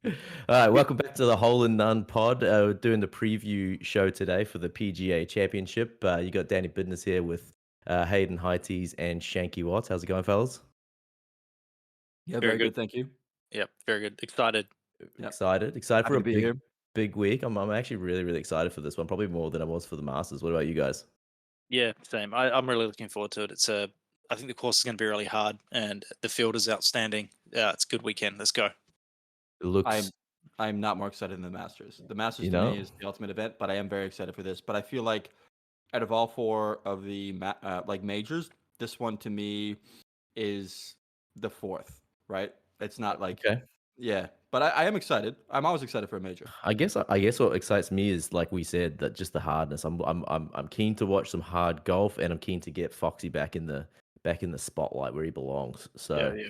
All right, welcome back to the Holin None Pod. We're doing the preview show today for the PGA Championship. You got Danny Bidness here with Hayden Highties and Shanky Watts. How's it going, fellas? Yeah, Very very good. good, thank you. Yep, very good. Excited. Yep, Excited for happy a to be here. big week. I'm actually really excited for this one, probably more than I was for the Masters. What about you guys? Yeah, same. I'm really looking forward to it. I think the course is going to be really hard, and the field is outstanding. Yeah, it's a good weekend. Let's go. It looks, I'm I'm not more excited than the Masters. The Masters you to me know, is the ultimate event, but I am very excited for this. But I feel like out of all four of the majors, this one to me is the fourth. Right? It's not like okay. but I am excited. I'm always excited for a major. I guess what excites me is, like we said, that just the hardness. I'm keen to watch some hard golf, and I'm keen to get Foxy back in the spotlight where he belongs. Yeah, So yeah.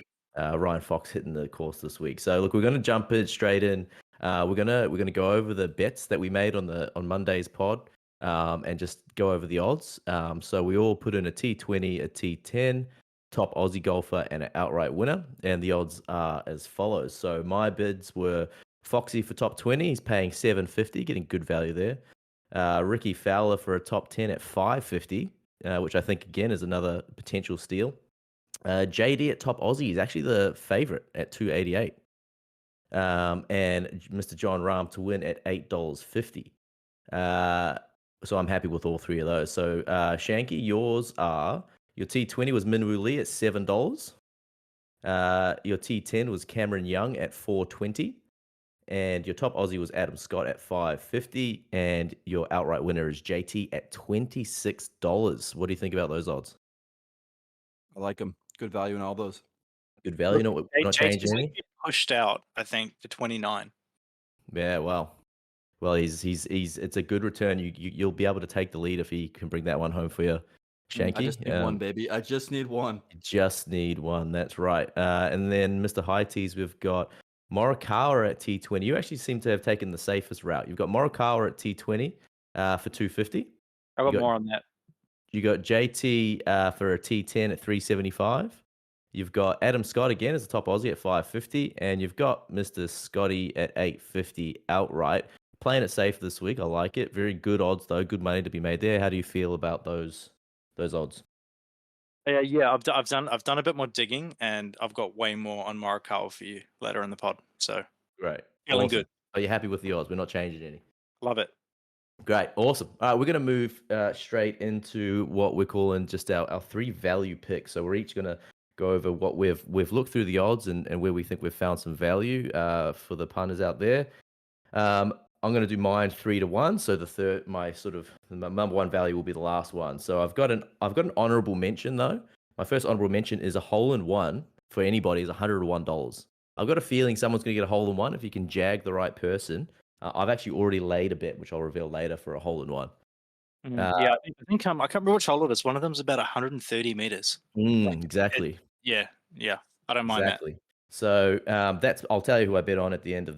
Ryan Fox hitting the course this week. So look, we're gonna jump in straight in. We're gonna go over the bets that we made on Monday's pod, and just go over the odds. So we all put in a T20, a T10, top Aussie golfer, and an outright winner, and the odds are as follows. So my bids were Foxy for top 20. He's paying 750, getting good value there. Ricky Fowler for a top 10 at 550, which I think again is another potential steal. JD at top Aussie is actually the favorite at 288. And Mr. John Rahm to win at $8.50. So I'm happy with all three of those. So Shanky, your T20 was Minwoo Lee at $7. Your T10 was Cameron Young at 420. And your top Aussie was Adam Scott at 550. And your outright winner is JT at $26. What do you think about those odds? I like them. Good value in all those. Good value. Look, Not JT's changing going any? to get pushed out, I think, to 29. Yeah, well, he's it's a good return. You'll be able to take the lead if he can bring that one home for you, I just Shanky. need one, baby. I just need one. You just need one. That's right. And then Mr. High Tees, we've got Morikawa at T20. You actually seem to have taken the safest route. You've got Morikawa at T20 for 250. I You got got more on that. you got JT for a T10 at 375. You've got Adam Scott again as a top Aussie at 550, and you've got Mr. Scotty at 850 outright. Playing it safe this week, I like it. Very good odds though, good money to be made there. How do you feel about those odds? Yeah, I've done a bit more digging, and I've got way more on Morikawa for you later in the pod. So Great, feeling awesome. good. Are you happy with the odds? We're not changing any. Love it. Great, awesome. All right, we're going to move straight into what we're calling just our three value picks. So we're each going to go over what we've looked through the odds and where we think we've found some value for the punters out there. I'm going to do mine 3-1. So my number one value will be the last one. So I've got an honorable mention though. My first honorable mention is a hole in one for anybody is $101. I've got a feeling someone's going to get a hole in one if you can jag the right person. I've actually already laid a bet, which I'll reveal later, for a hole in one. Yeah, I can't remember which hole it is. One of them's about 130 meters. Like, Exactly. yeah. I don't mind that. Exactly. So I'll tell you who I bet on at the end of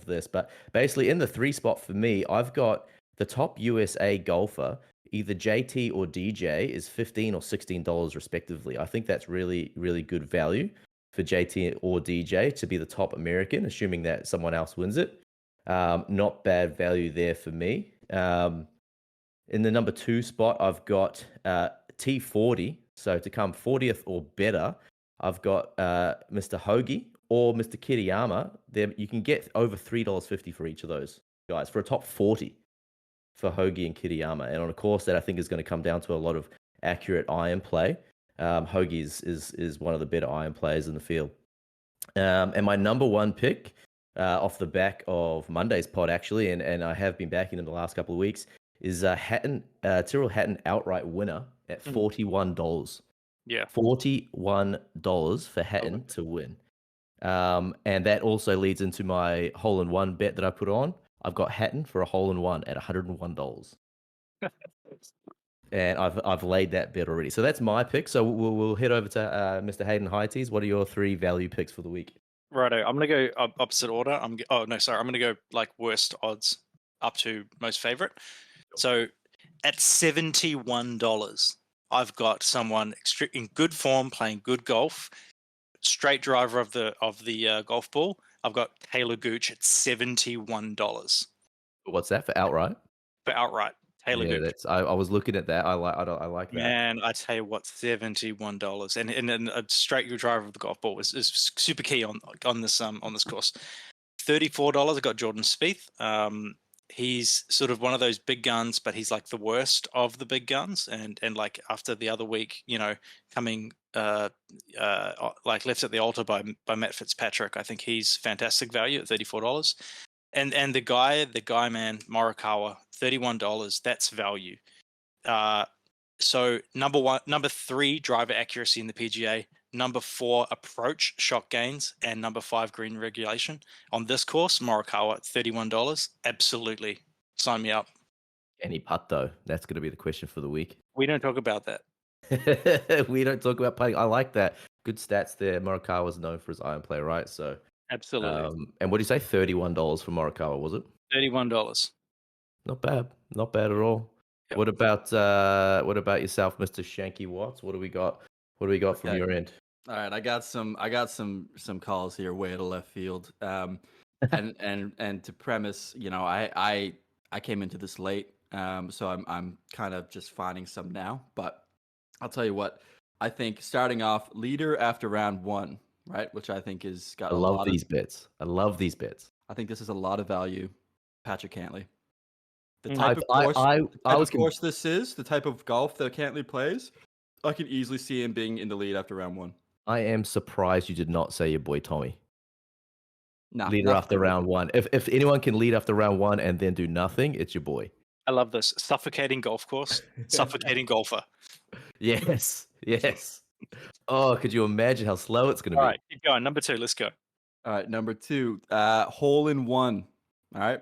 this. But basically, in the three spot for me, I've got the top USA golfer, either JT or DJ, is $15 or $16 respectively. I think that's really good value for JT or DJ to be the top American, assuming that someone else wins it. Not bad value there for me. In the number two spot, I've got T40. So to come 40th or better, I've got Mr. Hoagie or Mr. Kiriyama. There, you can get over $3.50 for each of those guys for a top 40 for Hoagie and Kiriyama. And on a course that I think is going to come down to a lot of accurate iron play, Hoagie is one of the better iron players in the field. And my number one pick off the back of Monday's pod, actually, and I have been backing in the last couple of weeks, is Tyrrell Hatton outright winner at $41. Yeah. $41 for Hatton to win. And that also leads into my hole in one bet that I put on. I've got Hatton for a hole in one at $101. And I've laid that bet already. So that's my pick. So we'll head over to Mr. Hayden Highties. What are your three value picks for the week? Righto. I'm gonna go opposite order. I'm gonna go like worst odds up to most favorite. So at $71, I've got someone in good form, playing good golf, straight driver of the golf ball, I've got Taylor Gooch at $71 What's that for outright? for outright. Taylor Yeah, Gooch. that's. I was looking at that. I like that. Man, I tell you what, $71, and a straight good driver of the golf ball is super key on this course. $34, I got Jordan Spieth. He's sort of one of those big guns, but he's like the worst of the big guns. And like after the other week, coming like left at the altar by Matt Fitzpatrick, I think he's fantastic value at $34. And the guy, man, Morikawa, $31. That's value. So number 3 driver accuracy in the PGA, number 4 approach shot gains, and number 5 green regulation on this course. Morikawa at $31, absolutely sign me up. Any putt though? That's going to be the question for the week. We don't talk about that. We don't talk about putting. I like that. Good stats there. Morikawa was known for his iron play, right? So Absolutely. and what do you say? $31 for Morikawa, was it? $31. Not bad. Not bad at all. Yep. What about yourself, Mr. Shanky Watts? What do we got? What do we got from your end? All right, I got some calls here way out of left field. And to premise, I came into this late, so I'm kind of just finding some now. But I'll tell you what, I think starting off leader after round 1, right, which I think is got I a love lot these of. bets. I love these bets. I think this is a lot of value. Patrick Cantlay. The Mm. type of course, I was course this is, the type of golf that Cantlay plays, I can easily see him being in the lead after round 1. I am surprised you did not say your boy Tommy. Nah, Leader after round 1. If anyone can lead after round 1 and then do nothing, it's your boy. I love this. Suffocating golf course, suffocating golfer. Yes. Oh, could you imagine how slow it's going to be? All right, keep going. Number 2, let's go. All right, number 2, Holin One. All right,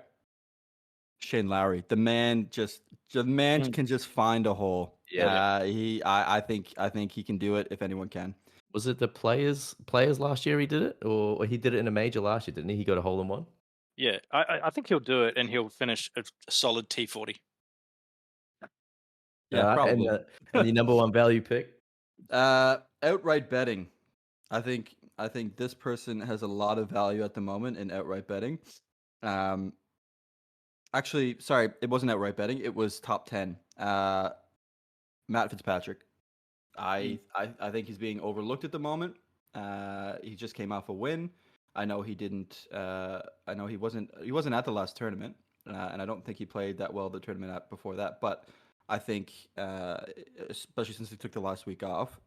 Shane Lowry. The man can just find a hole. Yeah. I think he can do it if anyone can. Was it the players last year he did it? Or he did it in a major last year, didn't he? He got a hole in one? Yeah, I think he'll do it, and he'll finish a solid T40. Yeah, probably. And the number 1 value pick? Outright betting. I think this person has a lot of value at the moment in outright betting. Actually, sorry, it wasn't outright betting. It was top 10. Matt Fitzpatrick. I think he's being overlooked at the moment. He just came off a win. I know he didn't. I know he wasn't at the last tournament, and I don't think he played that well the tournament before that. But I think, especially since he took the last week off,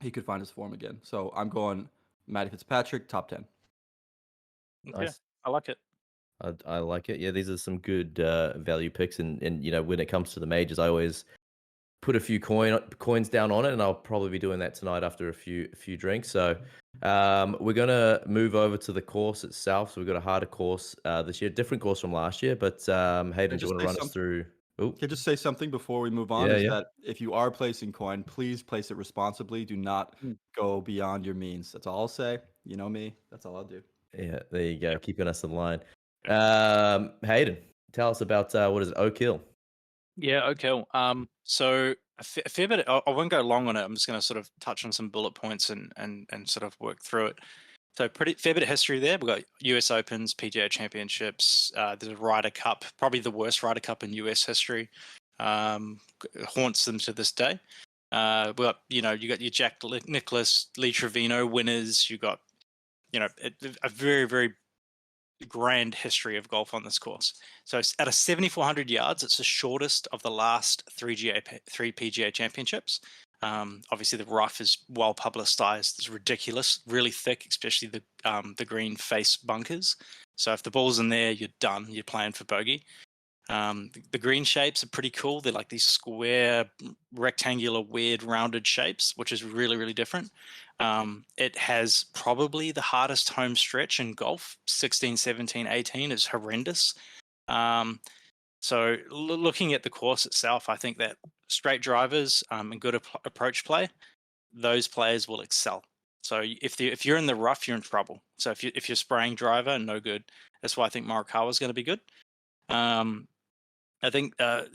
he could find his form again. So I'm going Matty Fitzpatrick, top 10. Okay, Nice. I like it. I like it. Yeah, these are some good value picks, and when it comes to the majors, I always put a few coins down on it, and I'll probably be doing that tonight after a few drinks. So we're gonna move over to the course itself. So we've got a harder course this year, different course from last year. But Hayden, do you want to run us through? Can I just say something before we move on? That if you are placing coin, please place it responsibly. Do not go beyond your means. That's all I'll say. You know me. That's all I'll do. Yeah, there you go. Keeping us in line. Hayden, tell us about what is it? Oak Hill. Yeah, okay. So a fair bit. I won't go long on it. I'm just going to sort of touch on some bullet points and sort of work through it. So fair bit of history there. We've got US Opens, PGA Championships. There's a Ryder Cup, probably the worst Ryder Cup in US history. Haunts them to this day. You got your Jack Nicklaus, Lee Trevino winners. You got a very, very grand history of golf on this course. So it's at 7,400 yards. It's the shortest of the last three PGA Championships. Obviously, the rough is well publicized. It's ridiculous, really thick, especially the green face bunkers. So if the ball's in there, you're done. You're playing for bogey. The green shapes are pretty cool. They're like these square, rectangular, weird, rounded shapes, which is really, really different. It has probably the hardest home stretch in golf. 16, 17, 18 is horrendous. So looking at the course itself, I think that straight drivers and good approach play, those players will excel. So if you're in the rough, you're in trouble. So if you're spraying driver, no good. That's why I think Morikawa is going to be good. I think I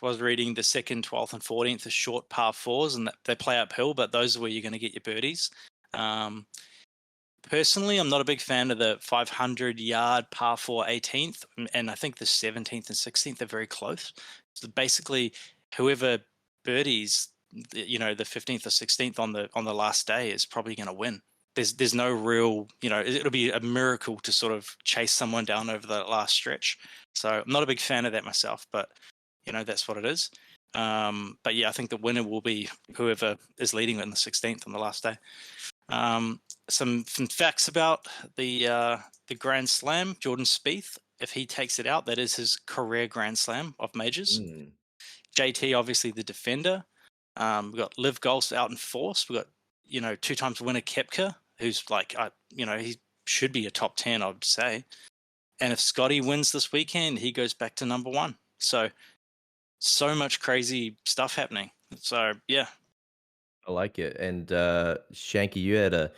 was reading the 2nd, 12th, and 14th are short par 4s, and they play uphill, but those are where you're going to get your birdies. personally, I'm not a big fan of the 500-yard par 4 18th, and I think the 17th and 16th are very close. So basically, whoever birdies, the 15th or 16th on the last day is probably going to win. There's no real, it'll be a miracle to sort of chase someone down over the last stretch. So I'm not a big fan of that myself, but that's what it is. But yeah, I think the winner will be whoever is leading in the 16th on the last day. Some facts about the Grand Slam. Jordan Spieth, if he takes it out, that is his career Grand Slam of majors. JT, obviously the defender. We've got Liv Golf out in force. We've got 2-time winner Koepka, who's like he should be a top 10, I would say. And if Scotty wins this weekend, he goes back to number 1. So much crazy stuff happening. So yeah, I like it. And Shanky, you had a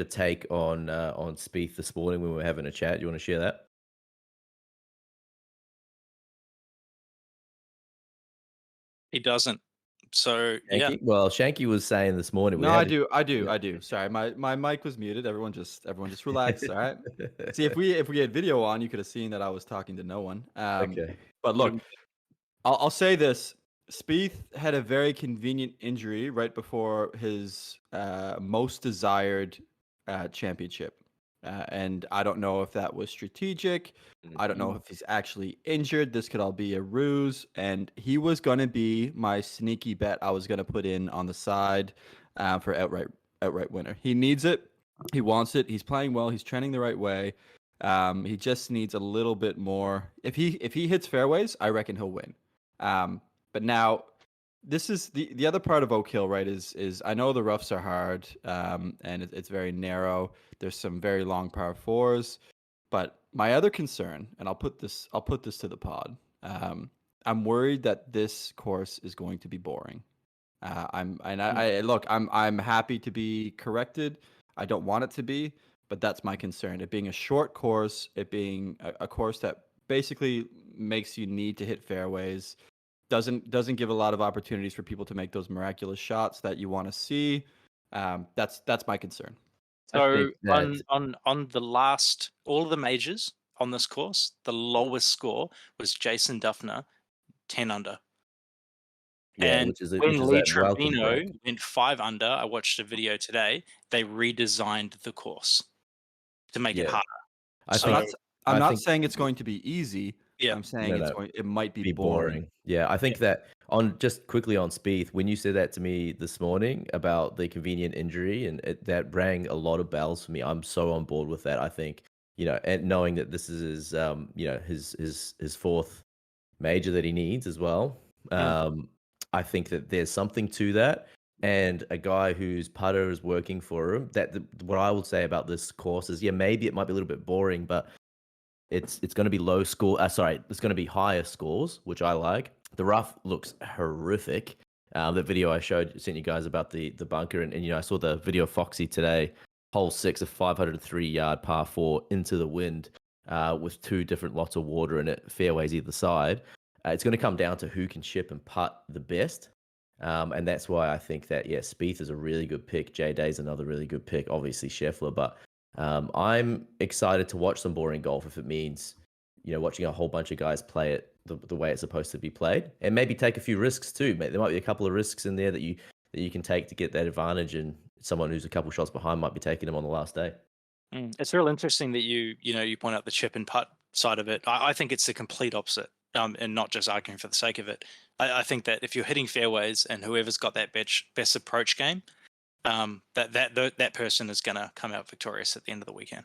take on Spieth this morning when we were having a chat. You want to share that? he doesn't. So Shanky? yeah, Well, Shanky was saying this morning. No, I do. Sorry, my mic was muted. Everyone just relax. All right. See, if we had video on, you could have seen that I was talking to no one. Okay. But look, I'll say this: Spieth had a very convenient injury right before his most desired championship, and I don't know if that was strategic. I don't know if he's actually injured. This could all be a ruse, and he was going to be my sneaky bet. I was going to put in on the side for outright winner. He needs it. He wants it. He's playing well. He's trending the right way. He just needs a little bit more. If he hits fairways, I reckon he'll win. But now, this is the other part of Oak Hill, right? Is I know the roughs are hard, and it's very narrow. There's some very long par 4s, but my other concern, and I'll put this to the pod. I'm worried that this course is going to be boring. I'm happy to be corrected. I don't want it to be, but that's my concern. It being a short course, it being a course that basically makes you need to hit fairways, doesn't give a lot of opportunities for people to make those miraculous shots that you want to see. That's my concern. So on the last, all of the majors on this course, the lowest score was Jason Duffner, 10 under. Yeah, and which is when Lee that welcome Trevino break. went 5 under, I watched a video today. They redesigned the course to make it Yeah. harder. I'm not saying it's going to be easy. Yeah. I'm saying it might be boring. Yeah, I think that just quickly on Spieth, when you said that to me this morning about the convenient injury, and that rang a lot of bells for me. I'm so on board with that. I think, and knowing that this is his 4th major that he needs as well. I think that there's something to that. And a guy whose putter is working for him, what I would say about this course is, maybe it might be a little bit boring, but it's going to be low score. It's going to be higher scores, which I like. The rough looks horrific. The video I sent you guys about the bunker, and I saw the video of Foxy today. Hole 6, a 503-yard par 4 into the wind, with 2 different lots of water in it, fairways either side. It's going to come down to who can chip and putt the best. And that's why I think that, Spieth is a really good pick. J Day's another really good pick, obviously Scheffler. But I'm excited to watch some boring golf if it means, watching a whole bunch of guys play it the way it's supposed to be played, and maybe take a few risks too. There might be a couple of risks in there that you can take to get that advantage, and someone who's a couple shots behind might be taking them on the last day. It's real interesting that you point out the chip and putt side of it. I think it's the complete opposite. And not just arguing for the sake of it. I think that if you're hitting fairways and whoever's got that best approach game, that person is going to come out victorious at the end of the weekend.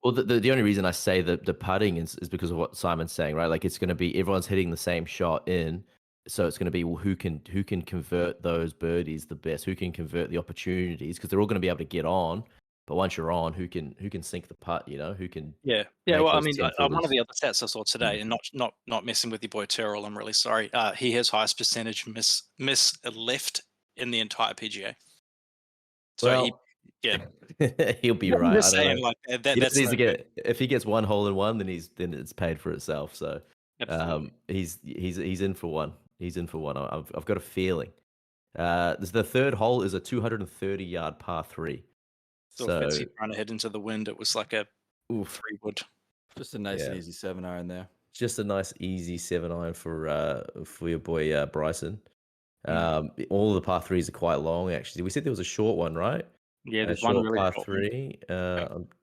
Well, the only reason I say that the putting is because of what Simon's saying, right? Like, it's going to be everyone's hitting the same shot in, so it's going to be who can convert those birdies the best, who can convert the opportunities, because they're all going to be able to get on. But once you're on, who can sink the putt? Who can? Yeah. Well, I mean, one of the other stats I saw today, and not messing with your boy Terrell, I'm really sorry. He has highest percentage miss left in the entire PGA. So he'll be right. Just saying, like that. That's needs to get. If he gets one hole in one, then it's paid for itself. So he's in for one. He's in for one. I've got a feeling. The 3rd hole is a 230-yard par 3. So So, if it's trying to head into the wind, it was like a oof, 3-wood. Just a nice Yeah. and easy 7-iron there. just a nice easy 7-iron for your boy Bryson. All of the par threes are quite long, actually. We said there was a short one, right? Yeah, A there's one short really par short one. three.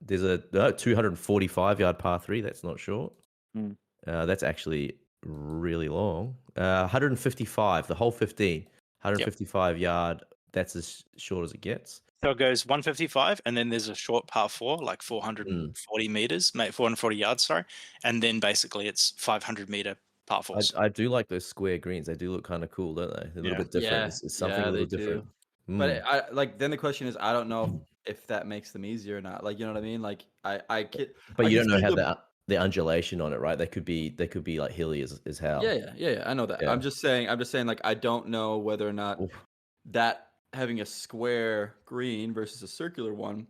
There's a 245-yard par three. That's not short. Mm. That's actually really long. 155, the whole 15, 155 yard. That's as short as it gets. So it goes 155, and then there's a short par 4, like 440 meters, 440 yards, sorry. And then basically it's 500-meter par 4s. I do like those square greens. They do look kind of cool, don't they? They're a little bit different. Yeah, It's something a they little do. different. But I like then the question is I don't know if that makes them easier or not. Like you know what I mean? Like I can. But I you can don't know see how the undulation on it, right? They could be like hilly as hell. Yeah. I know that. Yeah. I'm just saying. Like I don't know whether or not Oof. that having a square green versus a circular one,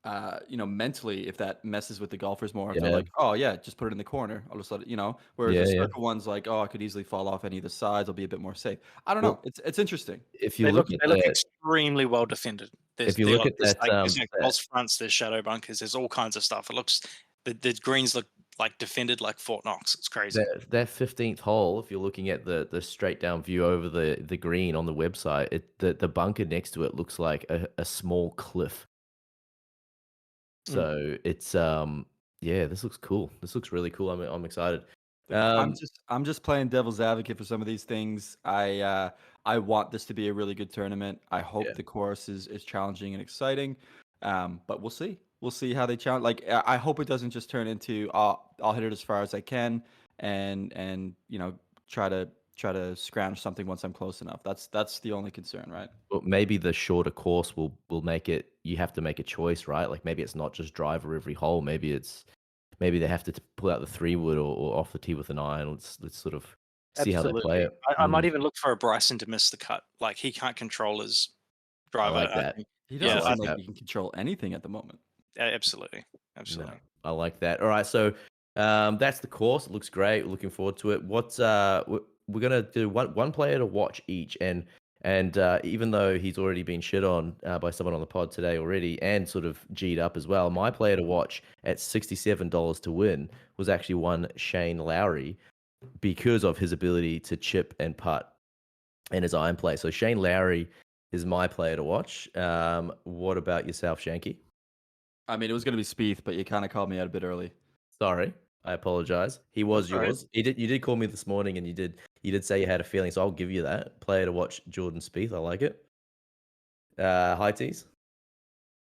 mentally, if that messes with the golfers more, if they're Yeah. like, oh yeah, just put it in the corner, I'll just let it, whereas Yeah, the yeah. circle one's like, oh, I could easily fall off any of the sides, I'll be a bit more safe. I don't know. Well, It's interesting. if you They look look at that, extremely well defended. if you look at There's that, there's false fronts, there's shadow bunkers, there's all kinds of stuff. It looks the greens look like defended like Fort Knox. It's crazy. that 15th hole, if you're looking at the straight down view over the green on the website, the bunker next to it looks like a small cliff. So it's yeah, this looks cool. This looks really cool. I'm excited. I'm just playing devil's advocate for some of these things. I want this to be a really good tournament. I hope Yeah. the course is challenging and exciting. But we'll see. We'll see how they challenge. Like I hope it doesn't just turn into I'll hit it as far as I can and try to scrounge something once I'm close enough. That's the only concern, right? But maybe the shorter course will make it. You have to make a choice, right? Like maybe it's not just driver every hole. Maybe they have to pull out the 3-wood or off the tee with an iron. Let's sort of see how they play it. I might even look for a Bryson to miss the cut. Like he can't control his driver. like that. think. He doesn't Yeah, seem I like think- he can control anything at the moment. absolutely. No, I like that. All right, so that's the course. It looks great. Looking forward to it. What's we're gonna do one player to watch each, and even though he's already been shit on by someone on the pod today already, and sort of G'd up as well, my player to watch at $67 to win was actually one Shane Lowry because of his ability to chip and putt and his iron play. So Shane Lowry is my player to watch. What about yourself, Shanky? I mean, it was going to be Spieth, but you kind of called me out a bit early. Sorry, I apologize. He was That's all right. yours. You did call me this morning, and you did say you had a feeling, so I'll give you that. Player to watch, Jordan Spieth. I like it. High tees.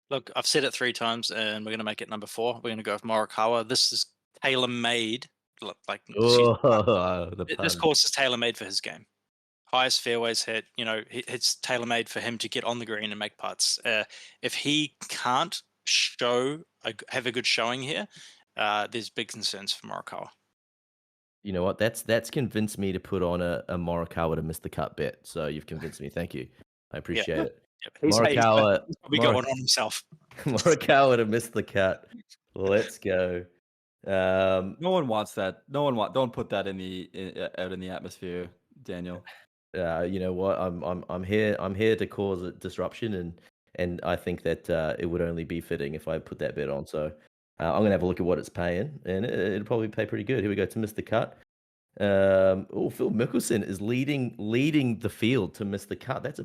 Look, I've said it 3 times, and we're going to make it number 4. We're going to go with Morikawa. This is tailor-made. Like this course is tailor-made for his game. Highest fairways hit. It's tailor-made for him to get on the green and make putts. If he can't have a good showing here, there's big concerns for Morikawa. You know what? That's convinced me to put on a Morikawa to miss the cut bet. So you've convinced me. Thank you. I appreciate it. He's Morikawa, probably got one on himself. Morikawa to miss the cut. Let's go. No one wants that. Don't put that out in the atmosphere, Daniel. You know what? I'm here to cause a disruption, and I think that it would only be fitting if I put that bet on. So I'm gonna have a look at what it's paying, and it'll probably pay pretty good. Here we go to miss the cut. Phil Mickelson is leading the field to miss the cut. That's a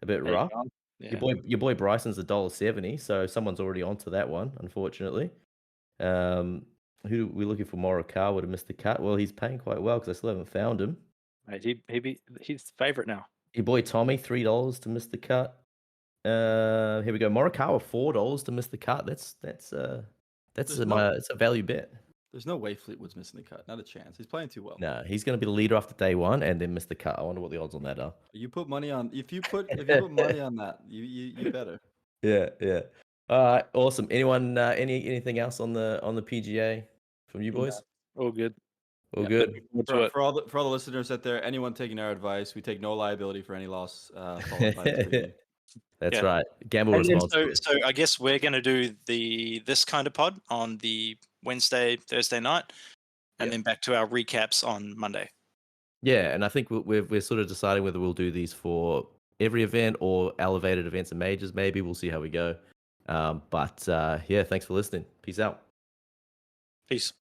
bit rough. Yeah. Your boy Bryson's $1.70, so someone's already onto that one, unfortunately. Who are we looking for? Morikawa to miss the cut? Well, he's paying quite well because I still haven't found him. Mate, he's the favorite now. Your boy Tommy, $3 to miss the cut. Here we go. Morikawa, $4 to miss the cut. It's a value bet. There's no way Fleetwood's missing the cut. Not a chance. He's playing too well. No, he's going to be the leader after day one and then miss the cut. I wonder what the odds on that are. You put money on if you put money on that, you better. Yeah. All right, awesome. Anyone anything else on the PGA from you boys? All good. All good. For all the listeners out there, anyone taking our advice, we take no liability for any loss followed by a 3. That's right. Gamble responsibly. So I guess we're going to do this kind of pod on the Wednesday, Thursday night, and then back to our recaps on Monday. Yeah, and I think we're sort of deciding whether we'll do these for every event or elevated events and majors. Maybe we'll see how we go. But yeah, thanks for listening. Peace out. Peace.